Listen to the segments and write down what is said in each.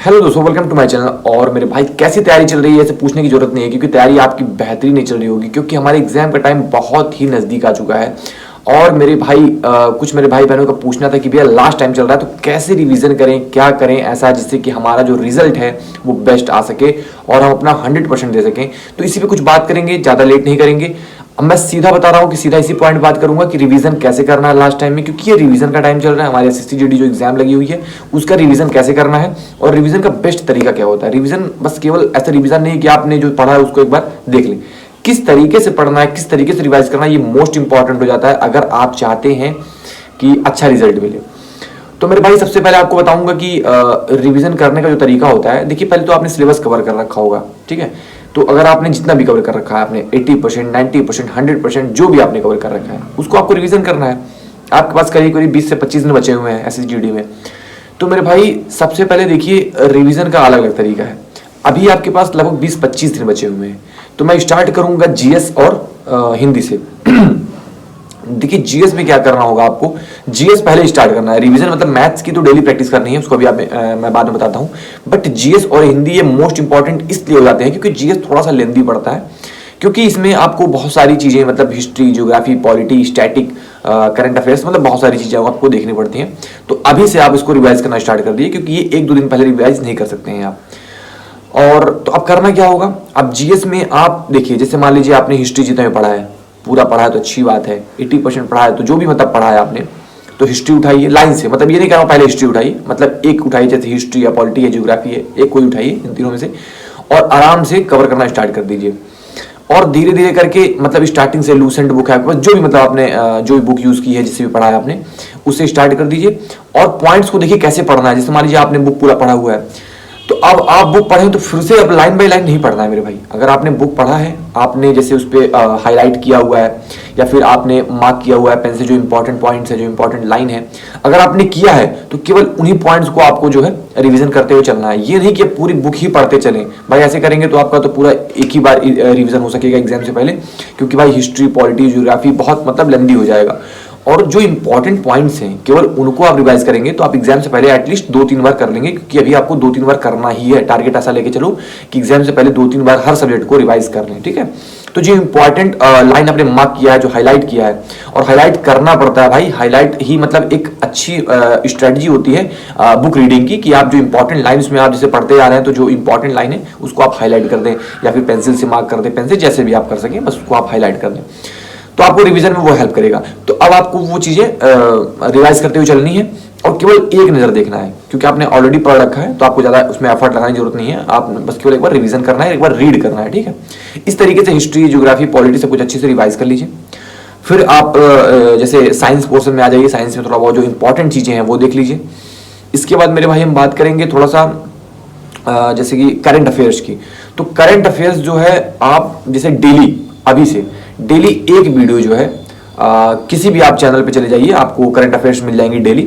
Hello दोस्तों, welcome to my channel. और मेरे भाई कैसी तैयारी चल रही है ऐसे पूछने की जरूरत नहीं है, क्योंकि तैयारी आपकी बेहतरीन नहीं चल रही होगी, क्योंकि हमारे एग्जाम का टाइम बहुत ही नज़दीक आ चुका है। और मेरे भाई कुछ मेरे भाई बहनों का पूछना था कि भैया लास्ट टाइम चल रहा है तो कैसे रिवीजन करें, क्या करें ऐसा जिससे कि हमारा जो रिजल्ट है वो बेस्ट आ सके और हम अपना 100% दे सकें। तो इसी पे कुछ बात करेंगे, ज़्यादा लेट नहीं करेंगे। अब मैं सीधा बता रहा हूँ कि सीधा इसी पॉइंट बात करूंगा कि रिवीजन कैसे करना है लास्ट टाइम में, क्योंकि ये रिवीजन का टाइम चल रहा है। हमारे एसएससी जीडी जो एग्जाम लगी हुई है उसका रिवीजन कैसे करना है और रिवीजन का बेस्ट तरीका क्या होता है। रिवीजन बस केवल ऐसा रिवीजन नहीं कि आपने जो पढ़ा है उसको एक बार देख लें, किस तरीके से पढ़ना है, किस तरीके से रिवाइज करना है, ये मोस्ट इंपॉर्टेंट हो जाता है अगर आप चाहते हैं कि अच्छा रिजल्ट मिले। तो मेरे भाई सबसे पहले आपको बताऊंगा कि रिवीजन करने का जो तरीका होता है, देखिए पहले तो आपने सिलेबस कवर कर रखा होगा, ठीक है। तो अगर आपने जितना भी कवर कर रखा है, आपने 80%, 90%, 100% जो भी आपने कवर कर रखा है उसको आपको रिवीजन करना है। आपके पास करीब करीब 20 से 25 दिन बचे हुए हैं एसएसजीडी में। तो मेरे भाई सबसे पहले देखिए रिवीजन का अलग अलग तरीका है। अभी आपके पास लगभग 20-25 दिन बचे हुए हैं, तो मैं स्टार्ट करूंगा जीएस और हिंदी से। देखिए जीएस में क्या करना होगा आपको, जीएस पहले स्टार्ट करना है। रिवीजन मतलब मैथ्स की तो डेली प्रैक्टिस करनी है, उसको भी मैं बाद में बताता हूँ। बट जीएस और हिंदी ये मोस्ट इंपॉर्टेंट इसलिए हो जाते हैं क्योंकि जीएस थोड़ा सा लेंदी पड़ता है, क्योंकि इसमें आपको बहुत सारी चीज़ें मतलब history, geography, polity, static, current affairs, मतलब बहुत सारी चीज़ें आपको देखनी पड़ती हैं। तो अभी से आप इसको रिवाइज करना स्टार्ट कर दिए, क्योंकि ये 1-2 दिन पहले रिवाइज नहीं कर सकते हैं आप। और तो अब करना क्या होगा, अब जीएस में आप देखिए, जैसे मान लीजिए आपने हिस्ट्री जितना भी पढ़ा है, पूरा पढ़ा है तो अच्छी बात है। 80% पढ़ा है तो जो भी मतलब पढ़ा है आपने, तो हिस्ट्री उठाइए लाइन से। मतलब ये नहीं कह रहा हूँ पहले हिस्ट्री उठाइए, मतलब एक उठाइए, जैसे हिस्ट्री या पॉलिटी या ज्योग्राफी है, एक कोई उठाइए इन तीनों में से और आराम से कवर करना स्टार्ट कर दीजिए। और धीरे धीरे करके मतलब स्टार्टिंग से लूसेंट बुक है आपके पास, जो भी मतलब आपने जो भी बुक यूज की है, जिससे भी पढ़ा है आपने, उससे स्टार्ट कर दीजिए। और पॉइंट्स को देखिए कैसे पढ़ना है। जैसे मान लीजिए आपने बुक पूरा पढ़ा हुआ है, तो अब आप बुक पढ़ें तो फिर से अब लाइन बाय लाइन नहीं पढ़ना है मेरे भाई। अगर आपने बुक पढ़ा है, आपने जैसे उस पर हाईलाइट किया हुआ है या फिर आपने मार्क किया हुआ है पेन से जो इंपॉर्टेंट पॉइंट्स है, जो इंपॉर्टेंट लाइन है, अगर आपने किया है तो केवल उन्हीं पॉइंट्स को आपको जो है रिवीजन करते हुए चलना है। ये नहीं कि पूरी बुक ही पढ़ते चलें भाई, ऐसे करेंगे तो आपका तो पूरा एक ही बार रिवीजन हो सकेगा एग्जाम से पहले, क्योंकि भाई हिस्ट्री, पॉलिटी, ज्योग्राफी बहुत मतलब लेंदी हो जाएगा। और जो इंपॉर्टेंट पॉइंट्स हैं केवल उनको आप रिवाइज करेंगे तो आप एग्जाम से पहले एटलीस्ट 2-3 बार कर लेंगे, क्योंकि अभी आपको 2-3 बार करना ही है। टारगेट ऐसा लेके चलो कि एग्जाम से पहले 2-3 बार हर सब्जेक्ट को रिवाइज कर लें, ठीक है। तो जो इंपॉर्टेंट लाइन आपने मार्क किया है, जो हाईलाइट किया है, और हाईलाइट करना पड़ता है भाई, हाईलाइट ही मतलब एक अच्छी स्ट्रेटजी होती है बुक रीडिंग की, कि आप जो इंपॉर्टेंट लाइन उसमें आप जैसे पढ़ते आ रहे हैं तो जो इंपॉर्टेंट लाइन है उसको आप हाईलाइट कर दें या फिर पेंसिल से मार्क कर दें, पेन से जैसे भी आप कर सकें, बस उसको आप हाईलाइट कर दें, तो आपको रिवीजन में वो हेल्प करेगा। तो अब आपको वो चीजें रिवाइज करते हुए चलनी है और केवल एक नजर देखना है, क्योंकि आपने ऑलरेडी पढ़ रखा है तो आपको ज्यादा उसमें एफर्ट लगाने की जरूरत नहीं है। आप बस केवल एक बार रिवीजन करना है, एक बार रीड करना है, ठीक है। इस तरीके से हिस्ट्री, ज्योग्राफी, पॉलिटी सब कुछ अच्छे से रिवाइज कर लीजिए। फिर आप जैसे साइंस पोर्शन में आ जाइए। साइंस में थोड़ा बहुत जो इंपॉर्टेंट चीजें हैं वो देख लीजिए। इसके बाद मेरे भाई हम बात करेंगे थोड़ा सा जैसे कि करंट अफेयर्स की। तो करंट अफेयर्स जो है आप जैसे डेली, अभी से डेली एक वीडियो जो है किसी भी आप चैनल पे चले जाइए, आपको करंट अफेयर्स मिल जाएंगे डेली।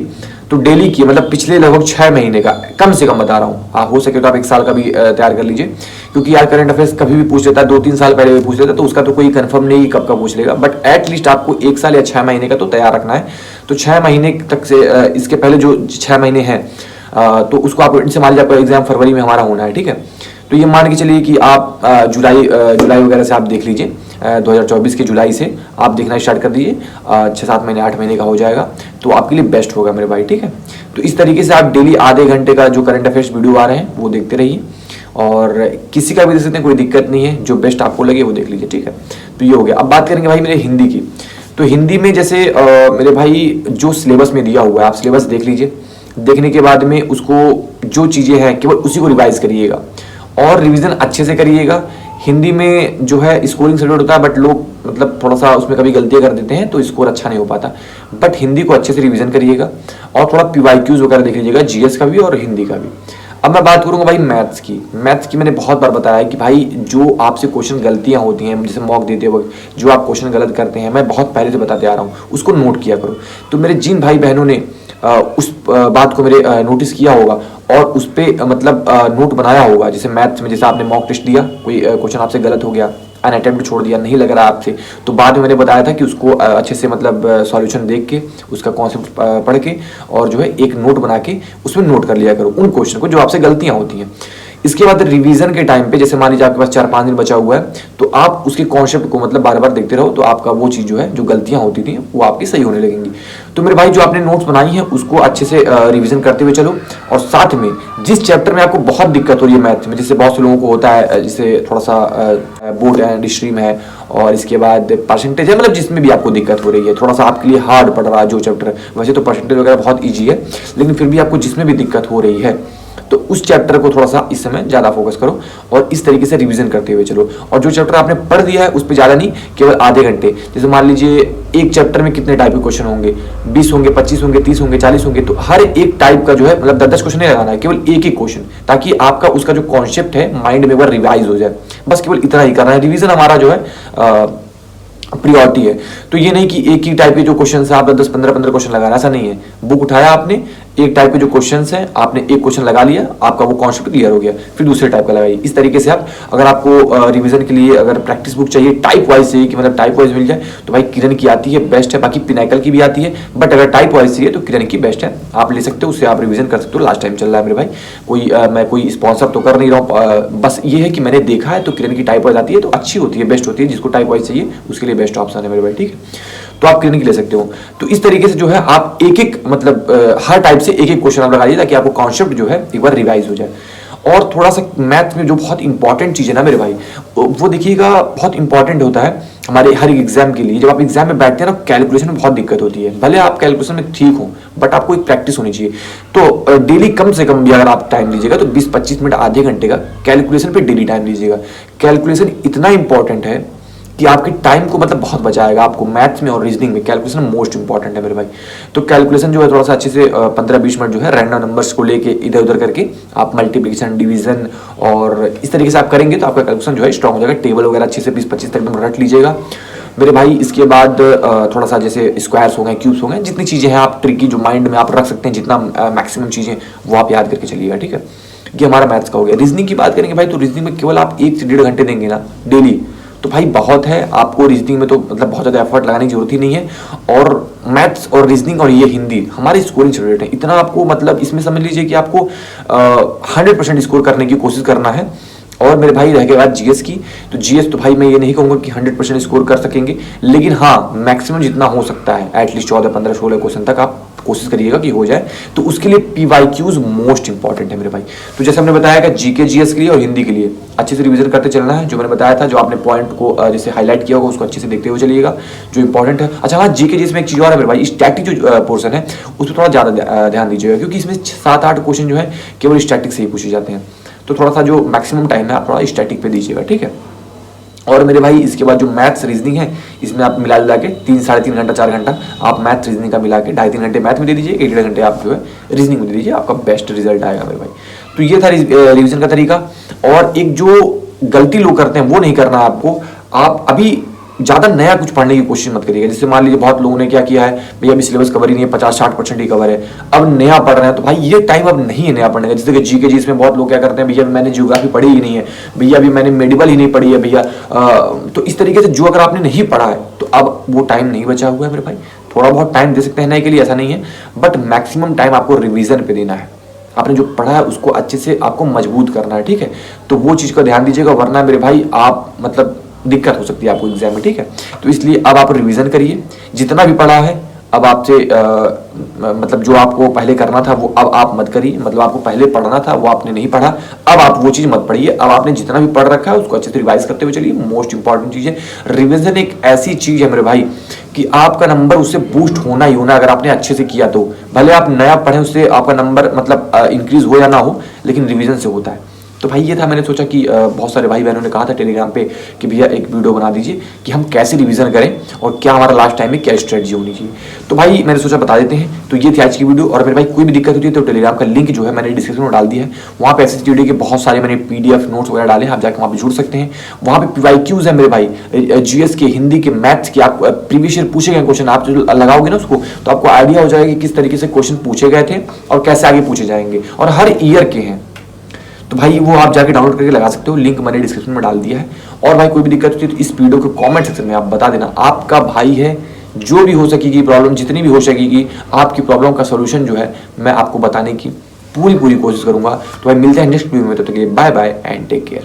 तो डेली की मतलब पिछले लगभग 6 महीने का, कम से कम बता रहा हूँ, आप हो सके तो आप 1 साल का भी तैयार कर लीजिए, क्योंकि यार करंट अफेयर्स कभी भी पूछ लेता है, 2-3 साल पहले भी पूछ लेता है, तो उसका तो कोई कंफर्म नहीं कब का पूछ लेगा। बट एटलीस्ट आपको 1 साल या 6 महीने का तो तैयार रखना है। तो 6 महीने तक से इसके पहले जो 6 महीने हैं तो उसको आप इनसे मान लीजिए आपका एग्जाम फरवरी में हमारा होना है, ठीक है। तो ये मान के चलिए कि आप जुलाई वगैरह से आप देख लीजिए, 2024 के जुलाई से आप देखना स्टार्ट कर दीजिए, 6-7 महीने 8 महीने का हो जाएगा, तो आपके लिए बेस्ट होगा मेरे भाई, ठीक है। तो इस तरीके से आप डेली आधे घंटे का जो करंट अफेयर्स वीडियो आ रहे हैं वो देखते रहिए, और किसी का भी देख सकते हैं, कोई दिक्कत नहीं है, जो बेस्ट आपको लगे वो देख लीजिए, ठीक है। तो ये हो गया। अब बात करेंगे भाई मेरे हिंदी की। तो हिंदी में जैसे मेरे भाई जो सिलेबस में दिया हुआ है, आप सिलेबस देख लीजिए। देखने के बाद में उसको जो चीज़ें हैं केवल उसी को रिवाइज करिएगा और रिवीजन अच्छे से करिएगा। हिंदी में जो है स्कोरिंग सब्जेक्ट होता है, बट लोग मतलब थोड़ा सा उसमें कभी गलतियां कर देते हैं तो स्कोर अच्छा नहीं हो पाता। बट हिंदी को अच्छे से रिवीजन करिएगा और थोड़ा पीवाईक्यूज वगैरह देख लीजिएगा, जीएस का भी और हिंदी का भी। अब मैं बात करूंगा भाई मैथ्स की। मैथ्स की मैंने बहुत बार बताया है कि भाई जो आपसे क्वेश्चन गलतियां होती हैं, जैसे मॉक देते वक्त जो आप क्वेश्चन गलत करते हैं, मैं बहुत पहले से बताते आ रहा हूँ, उसको नोट किया करो। तो मेरे जिन भाई बहनों ने उस बात को मेरे नोटिस किया होगा और उस पर मतलब नोट बनाया होगा, जैसे मैथ्स में जैसे आपने मॉक टेस्ट दिया, कोई क्वेश्चन आपसे गलत हो गया, अनअटेम्प्ट छोड़ दिया, नहीं लग रहा आपसे, तो बाद में मैंने बताया था कि उसको अच्छे से मतलब सॉल्यूशन देख के, उसका कॉन्सेप्ट पढ़ के और जो है एक नोट बना के उसमें नोट कर लिया करो उन क्वेश्चन को जो आपसे गलतियां होती हैं। इसके बाद रिवीजन के टाइम पे, जैसे मान लीजिए आपके पास 4-5 दिन बचा हुआ है, तो आप उसके कॉन्सेप्ट को मतलब बार बार देखते रहो, तो आपका वो चीज़ जो है, जो गलतियां होती थी वो आपकी सही होने लगेंगी। तो मेरे भाई जो आपने नोट्स बनाई है उसको अच्छे से रिवीजन करते हुए चलो, और साथ में जिस चैप्टर में आपको बहुत दिक्कत हो रही है मैथ में, जैसे बहुत से लोगों को होता है, जैसे थोड़ा सा बोर्ड एंड स्ट्रीम है और इसके बाद परसेंटेज है, मतलब जिसमें भी आपको दिक्कत हो रही है, थोड़ा सा आपके लिए हार्ड पड़ रहा है जो चैप्टर, वैसे तो परसेंटेज वगैरह बहुत ईजी है, लेकिन फिर भी आपको जिसमें भी दिक्कत हो रही है, तो उस चैप्टर को थोड़ा सा इस समय ज़्यादा फोकस करो और इस तरीके से रिवीजन करते हुए चलो। और जो चैप्टर आपने पढ़ दिया है उस पर ज़्यादा नहीं, केवल आधे घंटे, जैसे मान लीजिए एक चैप्टर में कितने टाइप के क्वेश्चन होंगे, 20 होंगे, 25 होंगे, 30 होंगे, 40 होंगे, तो हर एक टाइप का जो है मतलब 10-10 क्वेश्चन नहीं लगाना है, केवल एक ही क्वेश्चन, ताकि आपका उसका जो कॉन्सेप्ट है माइंड में वह रिवाइज हो जाए। बस केवल इतना ही करना है, रिवीजन हमारा जो है प्रियोरिटी है। तो ये नहीं कि एक ही टाइप के जो क्वेश्चन है आप 10-15 क्वेश्चन लगाना, ऐसा नहीं है। बुक उठाया आपने, एक टाइप के जो क्वेश्चंस हैं आपने एक क्वेश्चन लगा लिया, आपका वो कॉन्सेप्ट क्लियर हो गया, फिर दूसरे टाइप का लगाइए। इस तरीके से आप, अगर आपको रिवीजन के लिए अगर प्रैक्टिस बुक चाहिए टाइप वाइज चाहिए कि मतलब टाइप वाइज मिल जाए, तो भाई किरण की आती है, बेस्ट है। बाकी पिनाकल की भी आती है, बट अगर टाइप वाइज चाहिए तो किरण की बेस्ट है, आप ले सकते हो, उससे आप रिवीजन कर सकते हो। लास्ट टाइम चल रहा है मेरे भाई, मैं कोई स्पॉन्सर तो कर नहीं रहा हूँ, बस ये है कि मैंने देखा है तो किरण की टाइप वाइज आती है तो अच्छी होती है, बेस्ट होती है। जिसको टाइप वाइज चाहिए उसके लिए बेस्ट ऑप्शन है मेरे भाई, ठीक है। तो आप क्लिनिक ले सकते हो। तो इस तरीके से जो है आप एक एक मतलब हर टाइप से एक एक क्वेश्चन आप लगाइए, ताकि आपको कॉन्सेप्ट जो है एक बार रिवाइज हो जाए। और थोड़ा सा मैथ में जो बहुत इंपॉर्टेंट चीज़ है ना मेरे भाई, वो देखिएगा बहुत इंपॉर्टेंट होता है हमारे हर एक एग्जाम के लिए। जब आप एग्जाम में बैठते हैं ना, कैलकुलेशन में बहुत दिक्कत होती है। भले आप कैलकुलेशन में ठीक हो, बट आपको एक प्रैक्टिस होनी चाहिए। तो डेली कम से कम भी अगर आप टाइम लीजिएगा तो 20-25 मिनट, आधे घंटे का कैलकुलेशन पे डेली टाइम लीजिएगा। कैलकुलेशन इतना इंपॉर्टेंट है कि आपके टाइम को मतलब बहुत बचाएगा आपको। मैथ्स में और रीजनिंग में कैलकुलेशन मोस्ट इंपॉर्टेंट है मेरे भाई। तो कैलकुलेशन जो है थोड़ा सा अच्छे से 15-20 मिनट जो है रैंडम नंबर्स को लेके इधर उधर करके आप मल्टीप्लिकेशन, डिवीजन और इस तरीके से आप करेंगे तो आपका कैलकुलेशन जो है स्ट्रॉन्ग हो जाएगा। टेबल वगैरह अच्छे से 20-25 तक एकदम रट लीजिएगा मेरे भाई। इसके बाद थोड़ा सा जैसे स्क्वायर्स हो गए, क्यूब्स हो गए, जितनी चीज़ें हैं आप ट्रिकी जो माइंड में आप रख सकते हैं, जितना मैक्सिमम चीज़ें वो आप याद करके चलिएगा, ठीक है। ये हमारा मैथ्स का हो गया। रीजनिंग की बात करेंगे भाई, तो रीजनिंग में केवल आप 1 से 1.5 घंटे देंगे ना डेली, तो भाई बहुत है। आपको रीजनिंग में तो मतलब बहुत ज़्यादा एफर्ट लगाने की जरूरत ही नहीं है। और मैथ्स और रीजनिंग और ये हिंदी हमारी स्कोरिंग सब्जेक्ट है, इतना आपको मतलब इसमें समझ लीजिए कि आपको 100% स्कोर करने की कोशिश करना है। और मेरे भाई रह गई बात जीएस की, तो जीएस तो भाई मैं ये नहीं कहूँगा कि 100% स्कोर कर सकेंगे, लेकिन हाँ मैक्सिमम जितना हो सकता है एटलीस्ट 14-15-16 क्वेश्चन तक आप कोशिश करिएगा कि हो जाए। तो उसके लिए पीवाईक्यूज मोस्ट इंपॉर्टेंट है मेरे भाई। तो जैसे हमने बताया कि जीके जीएस के लिए और हिंदी के लिए अच्छे से रिवीजन करते चलना है। जो मैंने बताया था, जो आपने पॉइंट को जैसे हाईलाइट किया होगा उसको अच्छे से देखते हुए चलिएगा, जो इंपॉर्टेंट है। अच्छा हाँ, जीके जीएस में एक चीज़ और है मेरे भाई, स्टैटिक जो पोर्सन है उस पर थोड़ा ज़्यादा ध्यान दीजिएगा, क्योंकि इसमें 7-8 क्वेश्चन जो है केवल स्टैटिक से ही पूछे जाते हैं। तो थोड़ा सा जो मैक्सिमम टाइम है आप थोड़ा स्टैटिक पे दीजिएगा, ठीक है। और मेरे भाई इसके बाद जो मैथ्स रीजनिंग है, इसमें आप मिला जुला के 3-3.5 घंटा 4 घंटा आप मैथ रीजनिंग का मिला के 2.5-3 घंटे मैथ में दे दीजिए, 1-1.5 घंटे आप जो है रीजनिंग में दे दीजिए, आपका बेस्ट रिजल्ट आएगा मेरे भाई। तो ये था रिविजन का तरीका। और एक जो गलती लोग करते हैं वो नहीं करना आपको। आप अभी ज़्यादा नया कुछ पढ़ने की कोशिश मत करिएगा। जैसे मान लीजिए बहुत लोगों ने क्या किया है, भैया अभी सिलेबस कवर ही नहीं है, 50-60% ही कवर है, अब नया पढ़ रहे हैं, तो भाई ये टाइम अब नहीं है नया पढ़ने का। जैसे कि जीके जी इसमें बहुत लोग क्या करते हैं, भैया मैंने ज्योग्राफी पढ़ी ही नहीं है, भैया अभी मैंने मेडिकल ही नहीं पढ़ी है भैया। तो इस तरीके से जो अगर आपने नहीं पढ़ा है तो अब वो टाइम नहीं बचा हुआ है मेरे भाई। थोड़ा बहुत टाइम दे सकते हैं नए के लिए, ऐसा नहीं है, बट मैक्सिमम टाइम आपको रिविजन पे देना है। आपने जो पढ़ा है उसको अच्छे से आपको मजबूत करना है, ठीक है। तो वो चीज़ का ध्यान दीजिएगा, वरना मेरे भाई आप मतलब दिक्कत हो सकती है आपको एग्जाम में, ठीक है। तो इसलिए अब आप रिवीजन करिए, जितना भी पढ़ा है अब आपसे मतलब जो आपको पहले करना था वो अब आप मत करिए। मतलब आपको पहले पढ़ना था वो आपने नहीं पढ़ा, अब आप वो चीज़ मत पढ़िए। अब आपने जितना भी पढ़ रखा है उसको अच्छे से रिवाइज करते हुए चलिए। मोस्ट इंपॉर्टेंट चीज़ है रिविजन, एक ऐसी चीज़ है मेरे भाई कि आपका नंबर उससे बूस्ट होना ही होना, अगर आपने अच्छे से किया तो। भले आप नया पढ़ें उससे आपका नंबर मतलब इंक्रीज हो या ना हो, लेकिन रिविजन से होता है। तो भाई ये था, मैंने सोचा कि बहुत सारे भाई बहनों ने कहा था टेलीग्राम पे कि भैया एक वीडियो बना दीजिए कि हम कैसे रिवीजन करें और क्या हमारा लास्ट टाइम में क्या स्ट्रेटजी होनी चाहिए। तो भाई मैंने सोचा बता देते हैं। तो ये थी आज की वीडियो। और मेरे भाई कोई भी दिक्कत होती है तो टेलीग्राम का लिंक जो है मैंने डिस्क्रिप्शन में डाल दिया है। वहाँ पे एसएसटीडी के बहुत सारे मैंने पीडीएफ नोट्स वगैरह डाले हैं, आप जाकर वहाँ पे जुड़ सकते हैं। वहाँ पे पीवाईक्यूज है मेरे भाई, जीएस के, हिंदी के, मैथ्स के। आप प्रीवियस ईयर पूछे गए क्वेश्चन आप जो लगाओगे ना उसको, तो आपको आइडिया हो जाएगा कि किस तरीके से क्वेश्चन पूछे गए थे और कैसे आगे पूछे जाएंगे, और हर ईयर के हैं। तो तो भाई वो आप जाके डाउनलोड करके लगा सकते हो, लिंक मैंने डिस्क्रिप्शन में डाल दिया है। और भाई कोई भी दिक्कत होती है तो इस वीडियो के कमेंट सेक्शन में आप बता देना, आपका भाई है, जो भी हो सकेगी प्रॉब्लम, जितनी भी हो सकेगी आपकी प्रॉब्लम का सोल्यूशन जो है मैं आपको बताने की पूरी कोशिश करूंगा। तो भाई मिलते हैं नेक्स्ट वीडियो में, तब तक के लिए bye bye and take care.